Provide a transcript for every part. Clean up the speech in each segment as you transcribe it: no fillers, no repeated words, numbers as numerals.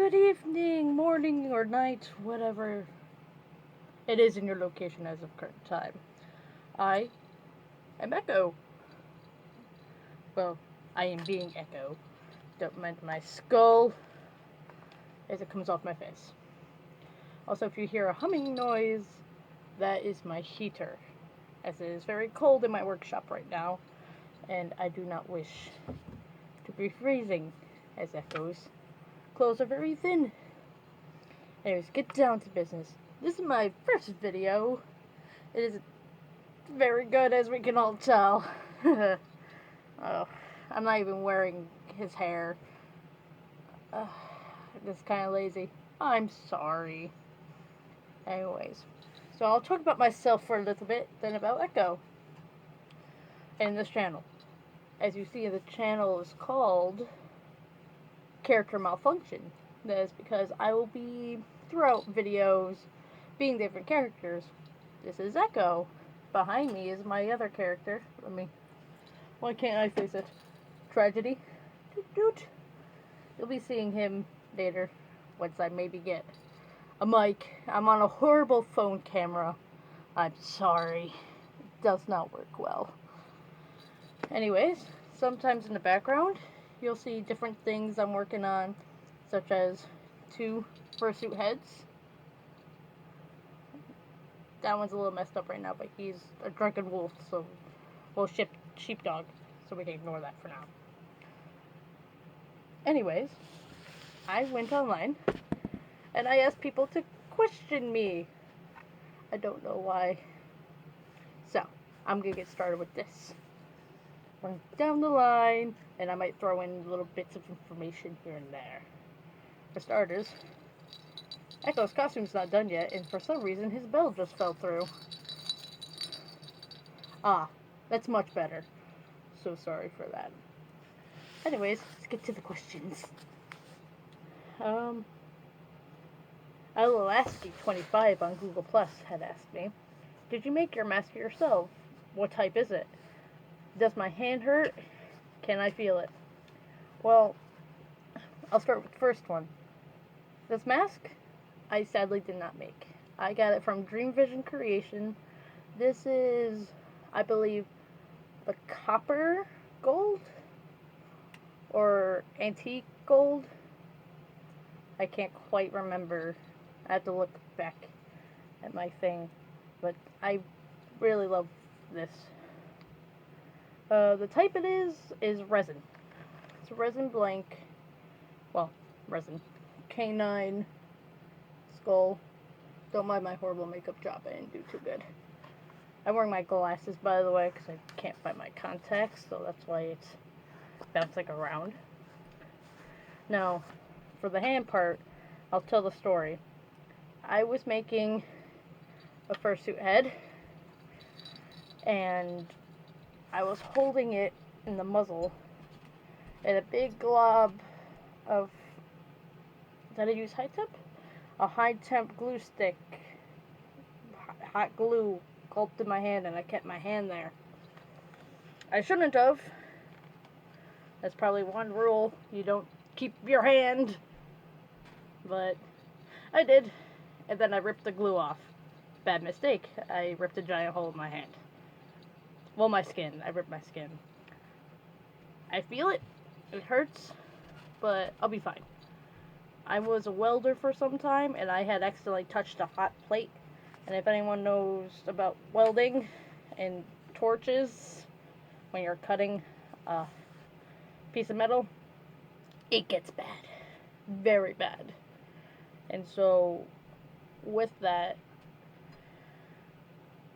good evening, morning, or night, whatever it is in your location as of current time. I am Echo. Well, I am being Echo. Don't mind my skull as it comes off my face. Also, if you hear a humming noise, that is my heater, as it is very cold in my workshop right now, and I do not wish to be freezing, as Echo's clothes are very thin. Anyways, get down to business. This is my first video. It is very good, as we can all tell. Oh, I'm not even wearing his hair. Just kind of lazy. I'm sorry. Anyways, so I'll talk about myself for a little bit, then about Echo and this channel. As you see, the channel is called Character Malfunction. That is because I will be, throughout videos, being different characters. This is Echo. Behind me is my other character. Why can't I face it? Tragedy. Doot doot. You'll be seeing him later, once I maybe get a mic. I'm on a horrible phone camera. I'm sorry. It does not work well. Anyways, sometimes in the background, you'll see different things I'm working on, such as 2 fursuit heads. That one's a little messed up right now, but he's a drunken wolf, so we'll ship sheepdog, so we can ignore that for now. Anyways, I went online, and I asked people to question me. I don't know why. So, I'm gonna get started with this. Run down the line, and I might throw in little bits of information here and there. For starters, Echo's costume's not done yet, and for some reason his bell just fell through. Ah, that's much better. So sorry for that. Anyways, let's get to the questions. Alalasky25 on Google Plus had asked me, did you make your mask yourself? What type is it? Does my hand hurt? Can I feel it? Well, I'll start with the first one. This mask, I sadly did not make. I got it from Dream Vision Creation. This is, I believe, the copper gold? Or antique gold? I can't quite remember. I have to look back at my thing. But I really love this. The type it is resin. It's resin blank. Well, resin. Canine skull. Don't mind my horrible makeup job. I didn't do too good. I'm wearing my glasses, by the way, because I can't find my contacts, so that's why it's bouncing around. Now, for the hand part, I'll tell the story. I was making a fursuit head, and I was holding it in the muzzle, and a big glob of, did I use high temp? A high temp glue stick, hot glue, gulped in my hand, and I kept my hand there. I shouldn't have. That's probably one rule. You don't keep your hand. But I did. And then I ripped the glue off. Bad mistake. I ripped a giant hole in my hand. Well, my skin. I ripped my skin. I feel it. It hurts. But I'll be fine. I was a welder for some time, and I had accidentally touched a hot plate. And if anyone knows about welding and torches, when you're cutting a piece of metal, it gets bad. Very bad. And so, with that,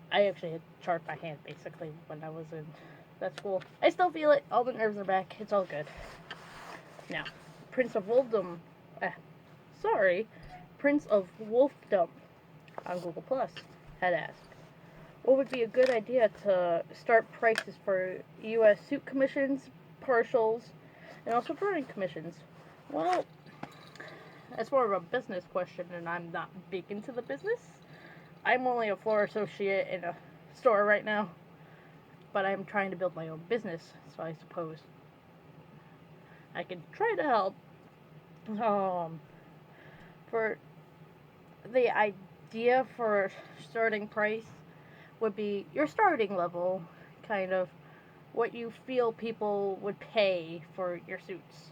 I actually had charred my hand, basically, when I was in that school. I still feel it. All the nerves are back. It's all good. Now, Prince of Wolfdom, Prince of Wolfdom on Google Plus had asked, what would be a good idea to start prices for U.S. suit commissions, partials, and also drawing commissions? Well, that's more of a business question, and I'm not big into the business. I'm only a floor associate in a store right now, but I'm trying to build my own business, so I suppose I can try to help. For the idea for starting price would be your starting level, kind of what you feel people would pay for your suits.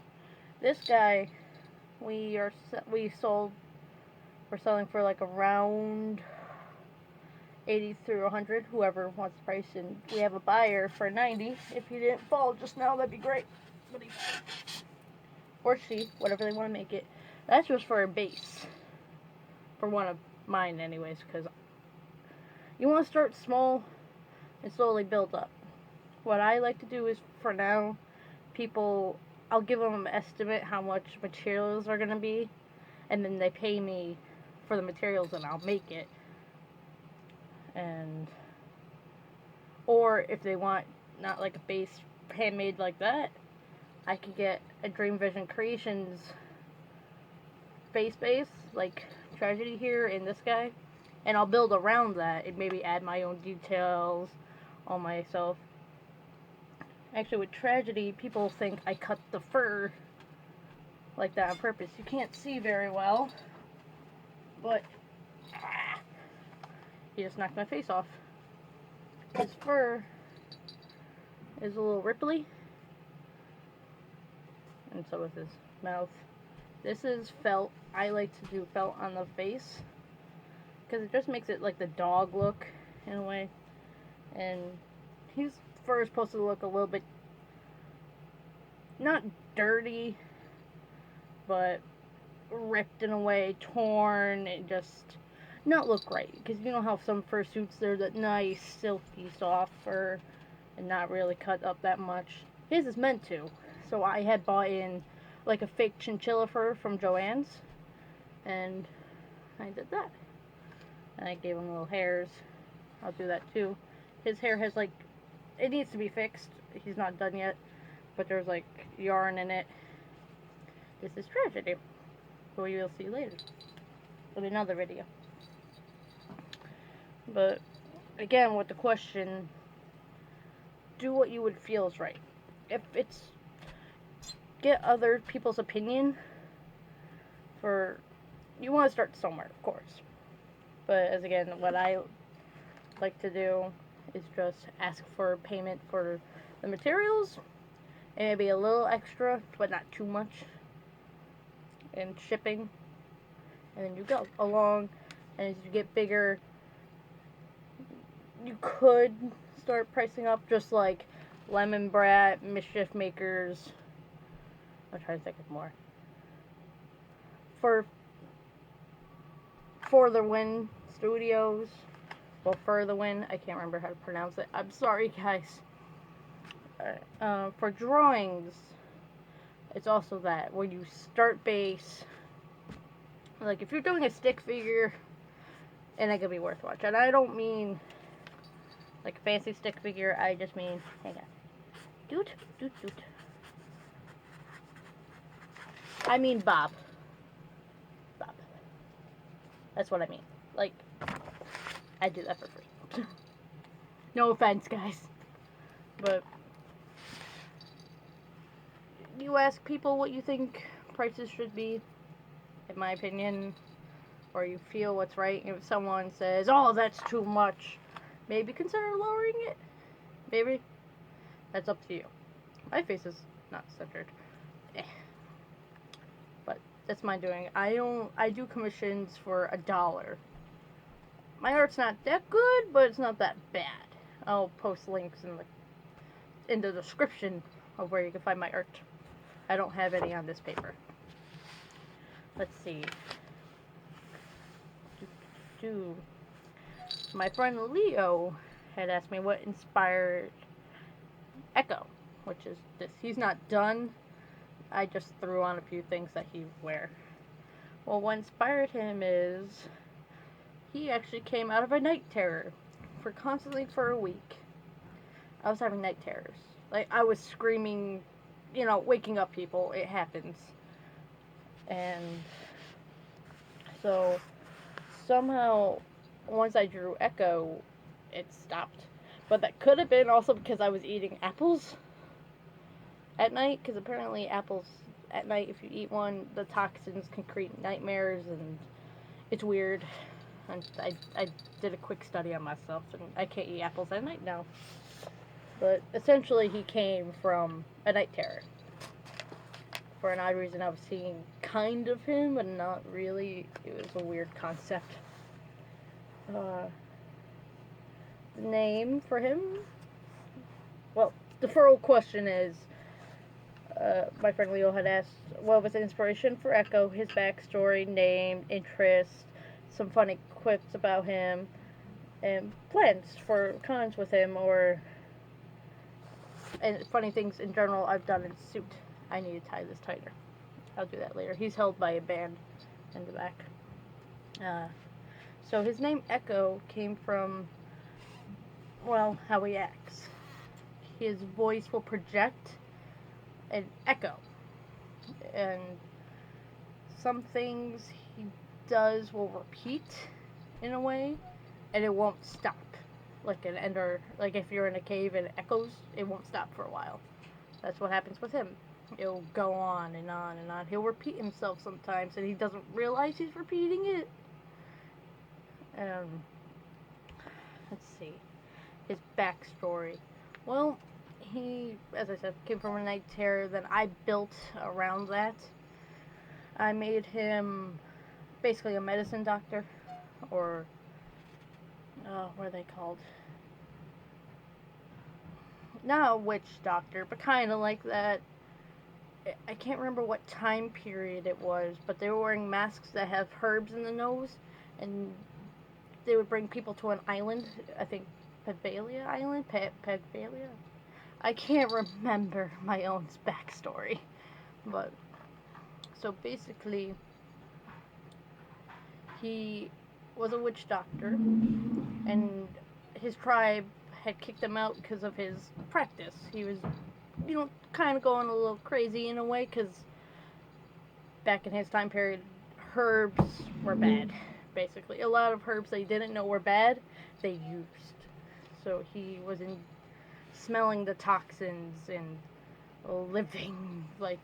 This guy, we're selling for like around 80 through 100, whoever wants the price, and we have a buyer for 90. If he didn't fall just now, that'd be great. But he, or she, whatever they want to make it. That's just for a base. For one of mine, anyways, because you want to start small and slowly build up. What I like to do is, for now, I'll give them an estimate how much materials are going to be, and then they pay me for the materials and I'll make it. And, or if they want not like a base handmade like that, I could get a Dream Vision Creations base, like Tragedy here in this guy, and I'll build around that and maybe add my own details on myself. Actually, with Tragedy, people think I cut the fur like that on purpose. You can't see very well, but he just knocked my face off. His fur is a little ripply, and so is his mouth. This is felt. I like to do felt on the face because it just makes it like the dog look in a way. And his fur is supposed to look a little bit, not dirty, but ripped in a way, torn, and just not look right. Because you know how some fursuits, they're that nice, silky, soft fur and not really cut up that much. His is meant to. So I had bought in like a fake chinchilla fur from Joann's, and I did that. And I gave him little hairs. I'll do that too. His hair has like, it needs to be fixed. He's not done yet, but there's like yarn in it. This is Tragedy, who you'll see later in another video. But again, with the question, do what you would feel is right. If it's, get other people's opinion. You want to start somewhere, of course. But as again, what I like to do is just ask for payment for the materials and maybe a little extra, but not too much, and shipping. And then you go along, and as you get bigger, you could start pricing up, just like Lemon Brat, Mischief Makers. I'm trying to think of more. For the Win Studios, well, For the Win, I can't remember how to pronounce it. I'm sorry, guys. For drawings, it's also that where you start base. Like if you're doing a stick figure, and it could be worth watching. I don't mean like a fancy stick figure. I just mean, hang on, doot. I mean Bob. That's what I mean. Like, I do that for free. No offense, guys. But you ask people what you think prices should be, in my opinion, or you feel what's right. If someone says, oh, that's too much, maybe consider lowering it. Maybe. That's up to you. My face is not centered. But that's my doing. I do commissions for $1. My art's not that good, but it's not that bad. I'll post links in the description of where you can find my art. I don't have any on this paper. Let's see. My friend Leo had asked me what inspired Echo, which is this. He's not done. I just threw on a few things that he would wear. Well, what inspired him is he actually came out of a night terror for a week. I was having night terrors. Like, I was screaming, waking up people. It happens. And so somehow, once I drew Echo, it stopped. But that could have been also because I was eating apples at night, because apparently apples at night, if you eat one, the toxins can create nightmares, and it's weird. And I did a quick study on myself, and I can't eat apples at night now. But essentially, he came from a night terror. For an odd reason, I was seeing kind of him, but not really. It was a weird concept. The name for him? Well, the first question is, my friend Leo had asked, what was the inspiration for Echo, his backstory, name, interest, some funny quips about him, and plans for cons with him, and funny things in general I've done in suit. I need to tie this tighter. I'll do that later. He's held by a band in the back. So his name Echo came from, well, how he acts. His voice will project an echo. And some things he does will repeat in a way, and it won't stop. Like an ender, like if you're in a cave and it echoes, it won't stop for a while. That's what happens with him. It'll go on and on and on. He'll repeat himself sometimes, and he doesn't realize he's repeating it. Let's see. His backstory. Well, he, as I said, came from a night terror. Then I built around that. I made him basically a medicine doctor, or what are they called? Not a witch doctor, but kind of like that. I can't remember what time period it was, but they were wearing masks that have herbs in the nose, and they would bring people to an island, I think Pagvalia Island? Pagvalia? I can't remember my own backstory, but, so basically, he was a witch doctor, and his tribe had kicked him out because of his practice. He was, kind of going a little crazy in a way, because back in his time period, herbs were bad, basically. A lot of herbs they didn't know were bad, they used. So he was smelling the toxins and living like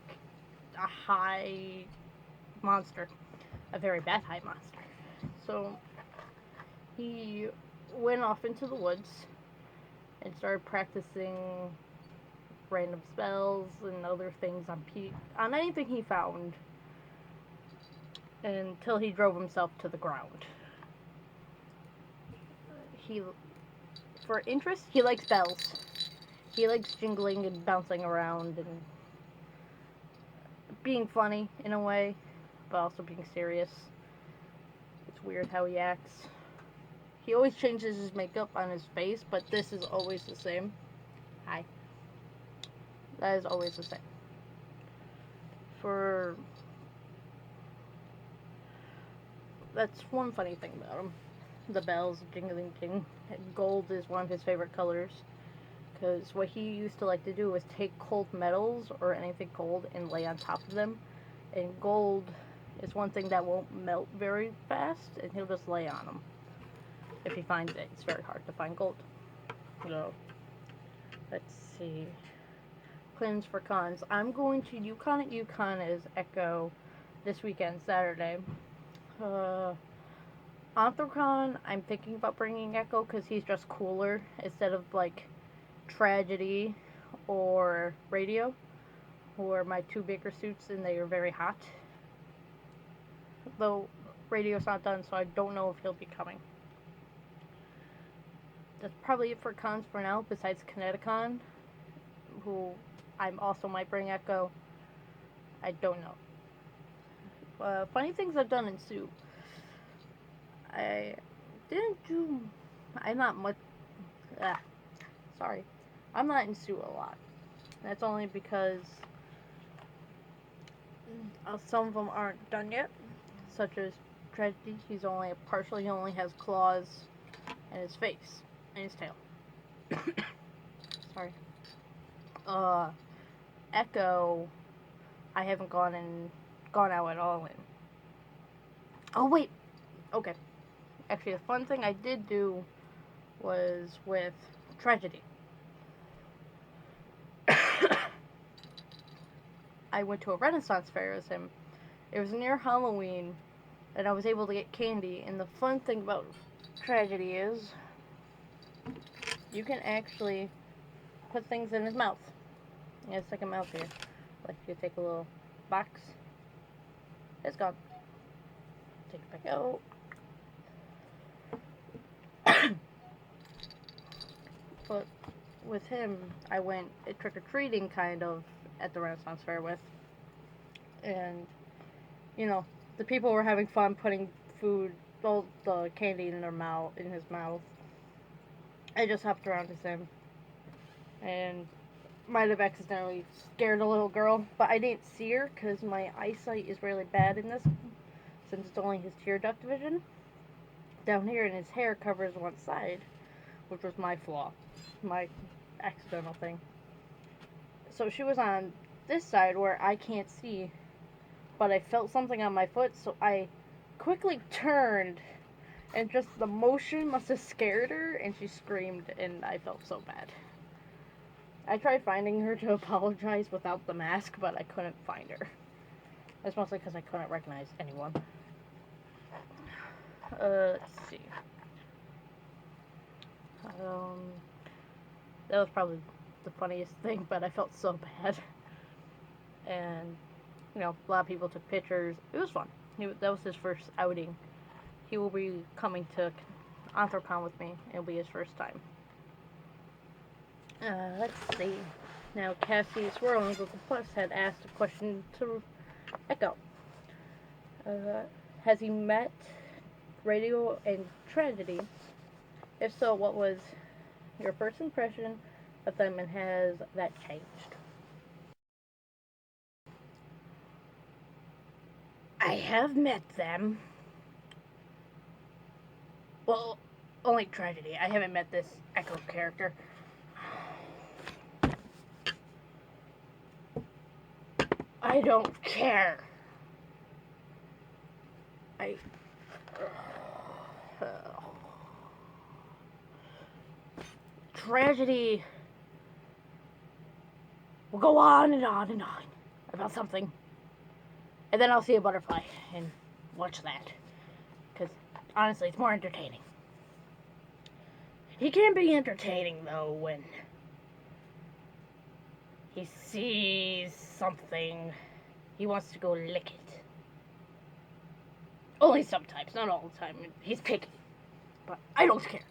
a high monster. A very bad high monster. So he went off into the woods and started practicing random spells and other things on anything he found, until he drove himself to the ground. For interest, he likes bells. He likes jingling and bouncing around and being funny in a way, but also being serious. It's weird how he acts. He always changes his makeup on his face, but this is always the same. Hi. That is always the same. That's one funny thing about him. The bells, jingling jing. Gold is one of his favorite colors. Because what he used to like to do was take cold metals or anything cold and lay on top of them. And gold is one thing that won't melt very fast, and he'll just lay on them. If he finds it, it's very hard to find gold. So, let's see. Plans for cons. I'm going to Yukon at Yukon as Echo this weekend, Saturday. Anthrocon, I'm thinking about bringing Echo because he's just cooler instead of like Tragedy or Radio, who are my two bigger suits, and they are very hot. Though Radio's not done, so I don't know if he'll be coming. That's probably it for cons for now, besides Kineticon, who I also might bring Echo. I don't know. Funny things I've done in suit. I'm not much, sorry. I'm not in suit a lot. That's only because some of them aren't done yet, such as Tragedy. He only has claws and his face and his tail. Sorry. Echo, I haven't gone out at all in. Oh wait, okay. Actually, the fun thing I did do was with Tragedy. I went to a Renaissance fair with him. It was near Halloween, and I was able to get candy. And the fun thing about Tragedy is you can actually put things in his mouth. Yeah, it's like a mouth here. Like you take a little box. It's gone. Take it back out. But with him, I went trick-or-treating kind of at the Renaissance Fair with. And, you know, the people were having fun putting food, all the candy in his mouth. I just hopped around to him. And might have accidentally scared a little girl, but I didn't see her because my eyesight is really bad in this, since it's only his tear duct vision. Down here, and his hair covers one side, which was my flaw, my accidental thing. So she was on this side where I can't see, but I felt something on my foot, so I quickly turned, and just the motion must have scared her, and she screamed, and I felt so bad. I tried finding her to apologize without the mask, but I couldn't find her. That's mostly because I couldn't recognize anyone. Let's see. That was probably the funniest thing, but I felt so bad. And, you know, a lot of people took pictures. It was fun. That was his first outing. He will be coming to Anthrocon with me. It'll be his first time. Let's see. Now, Cassie Swirl on Google Plus had asked a question to Echo. Has he met Radio and Tragedy? If so, what was your first impression of them, and has that changed? I have met them. Well, only Tragedy. I haven't met this Echo character. I don't care. Tragedy will go on and on and on about something, and then I'll see a butterfly and watch that, because honestly it's more entertaining. He can be entertaining though when he sees something, he wants to go lick it. Only sometimes, not all the time. He's picky, but I don't care.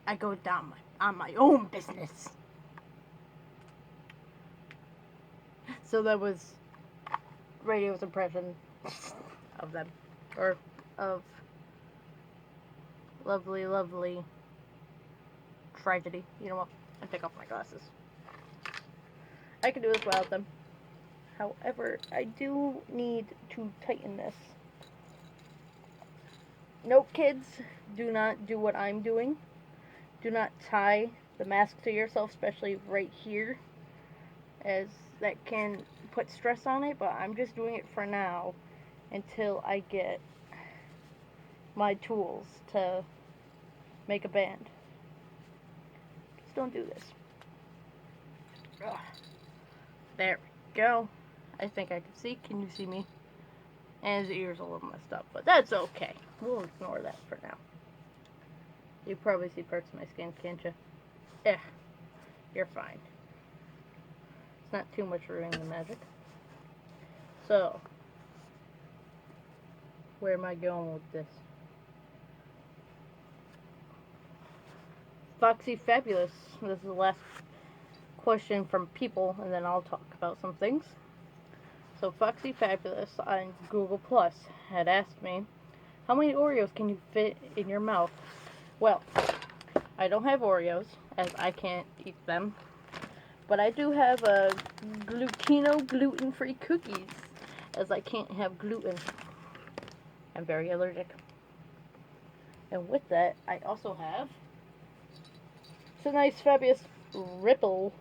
I go down on my own business. So that was Radio's impression of them, or of lovely, lovely Tragedy. You know what? I take off my glasses. I can do this without them. However, I do need to tighten this. Nope, kids, do not do what I'm doing. Do not tie the mask to yourself, especially right here, as that can put stress on it, but I'm just doing it for now until I get my tools to make a band. Just don't do this. Ugh. There we go. I think I can see. Can you see me? And his ear's a little messed up, but that's okay. We'll ignore that for now. You probably see parts of my skin, can't you? Yeah, you're fine. It's not too much ruining the magic. So, where am I going with this? Foxy Fabulous. This is the last question from people, and then I'll talk about some things. So, Foxy Fabulous on Google Plus had asked me, how many Oreos can you fit in your mouth? Well, I don't have Oreos, as I can't eat them, but I do have a gluten-free cookies, as I can't have gluten. I'm very allergic. And with that, I also have some nice, fabulous Ripple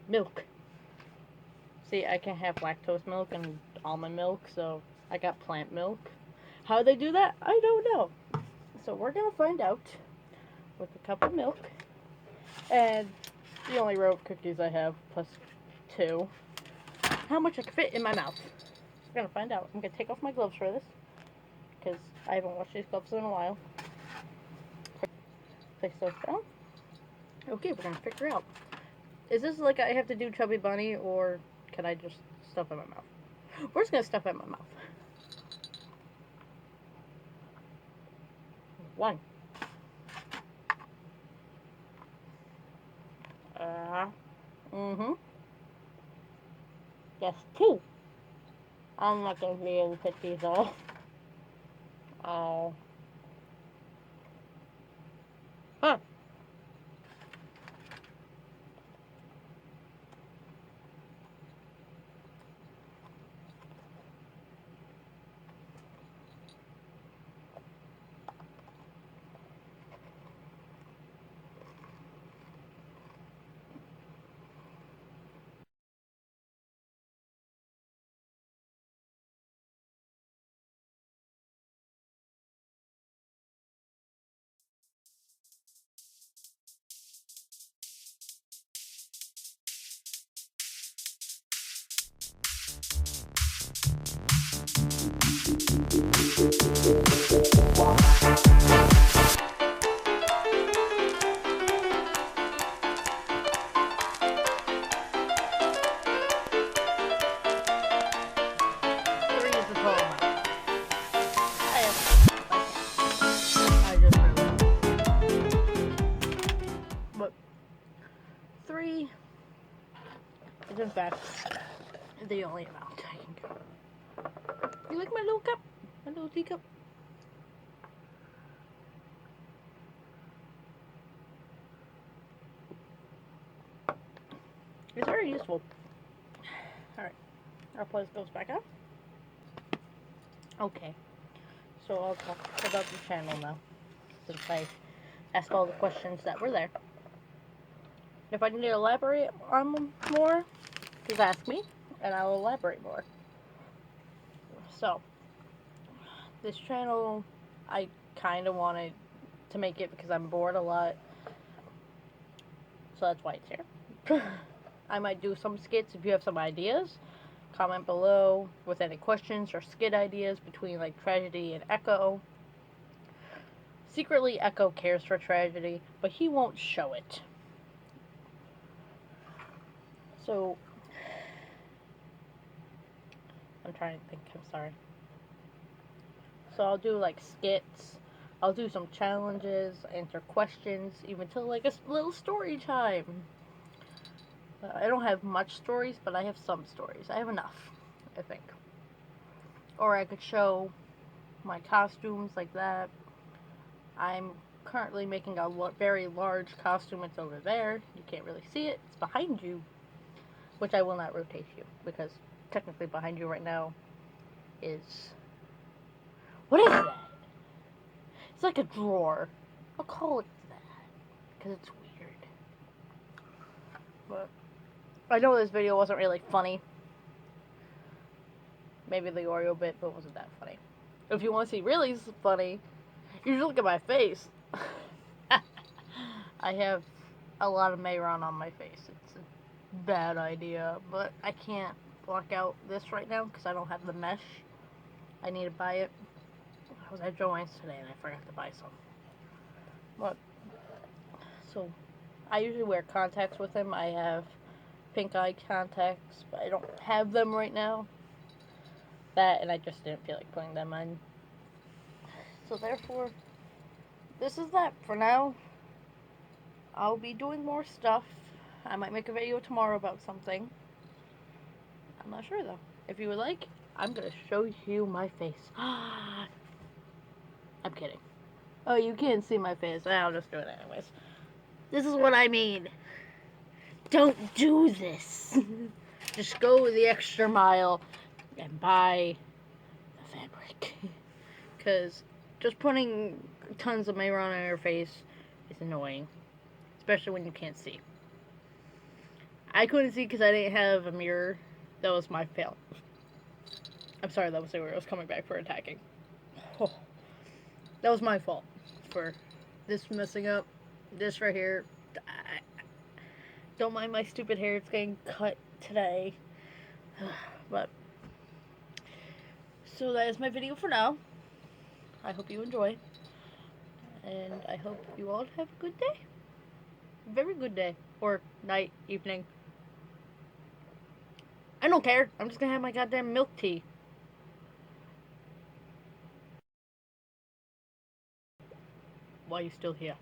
milk. See, I can have lactose milk and almond milk, so I got plant milk. How they do that, I don't know. So we're going to find out with a cup of milk. And the only row of cookies I have, plus 2. How much I can fit in my mouth? We're gonna find out. I'm gonna take off my gloves for this, because I haven't washed these gloves in a while. Place those down. Okay, we're gonna figure out. Is this like I have to do Chubby Bunny, or can I just stuff in my mouth? We're just gonna stuff it in my mouth. 1. Mm-hmm. That's 2. I'm not gonna be able to put these all. Oh. Huh. But 3 is in fact the only amount I can go. You like my little cup? My little teacup? It's very useful. Alright, our place goes back up. Okay, so I'll talk about the channel now, since I asked all the questions that were there. If I need to elaborate on them more, just ask me, and I'll elaborate more. So, this channel, I kind of wanted to make it because I'm bored a lot, so that's why it's here. I might do some skits if you have some ideas. Comment below with any questions or skit ideas between like Tragedy and Echo. Secretly, Echo cares for Tragedy, but he won't show it. So, I'm trying to think, I'm sorry. So I'll do like skits, I'll do some challenges, answer questions, even till like a little story time. I don't have much stories, but I have some stories. I have enough, I think. Or I could show my costumes like that. I'm currently making a very large costume. It's over there. You can't really see it. It's behind you, which I will not rotate you, because technically behind you right now is... What is that? It's like a drawer. I'll call it that, because it's weird. But I know this video wasn't really funny. Maybe the Oreo bit, but it wasn't that funny. If you want to see really funny, you should look at my face. I have a lot of Mayron on my face. It's a bad idea, but I can't block out this right now because I don't have the mesh. I need to buy it. I was at Joann's today and I forgot to buy some. But, so, I usually wear contacts with him. I have pink eye contacts, but I don't have them right now. That, and I just didn't feel like putting them on. So therefore, this is that for now. I'll be doing more stuff. I might make a video tomorrow about something. I'm not sure though. If you would like, I'm gonna show you my face. I'm kidding. Oh, you can't see my face. I'll just do it anyways. This is what I mean. Don't do this. Just go the extra mile and buy the fabric. Because just putting tons of Mayron on your face is annoying. Especially when you can't see. I couldn't see because I didn't have a mirror. That was my fail. I'm sorry, that was the Oreos coming back for attacking. Oh, that was my fault for this messing up. This right here. Don't mind my stupid hair, it's getting cut today. But, so that is my video for now. I hope you enjoy. And I hope you all have a good day. Very good day. Or night, evening. I don't care. I'm just gonna have my goddamn milk tea. Why are you still here?